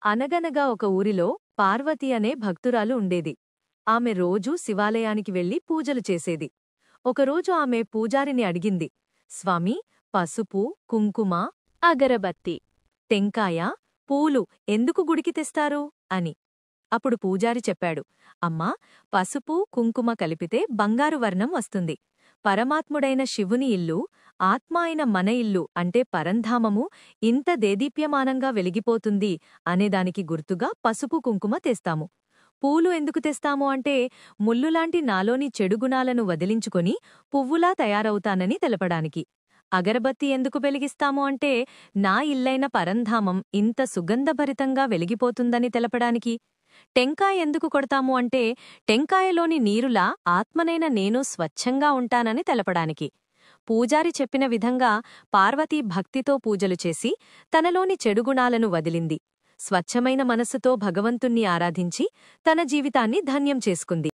అనగనగా ఒక ఊరిలో పార్వతి అనే భక్తురాలు ఉండేది. ఆమె రోజూ శివాలయానికి వెళ్లి పూజలు చేసేది. ఒకరోజు ఆమె పూజారిని అడిగింది, స్వామీ, పసుపు, కుంకుమ, అగరబత్తి, టెంకాయ, పూలు ఎందుకు గుడికి తెస్తారు అని. అప్పుడు పూజారి చెప్పాడు, అమ్మా, పసుపు, కుంకుమ కలిపితే బంగారు వర్ణం వస్తుంది. పరమాత్ముడైన శివుని ఇల్లు, ఆత్మ అయిన మన ఇల్లు అంటే పరంధామము ఇంత దేదీప్యమానంగా వెలిగిపోతుంది అనేదానికి గుర్తుగా పసుపు కుంకుమ తెస్తాము. పూలు ఎందుకు తెస్తాము అంటే ముల్లులాంటి నాలోని చెడుగుణాలను వదిలించుకొని పువ్వులా తయారవుతానని తెలపడానికి. అగరబత్తి ఎందుకు వెలిగిస్తాము అంటే నా ఇల్లైన పరంధామం ఇంత సుగంధభరితంగా వెలిగిపోతుందని తెలపడానికి. టెంకాయ ఎందుకు కొడతాము అంటే టెంకాయలోని నీరులా ఆత్మనైన నేను స్వచ్ఛంగా ఉంటానని తెలపడానికి. పూజారి చెప్పిన విధంగా పార్వతీ భక్తితో పూజలు చేసి తనలోని చెడుగుణాలను వదిలింది. స్వచ్ఛమైన మనస్సుతో భగవంతుణ్ణి ఆరాధించి తన జీవితాన్ని ధన్యం చేసుకుంది.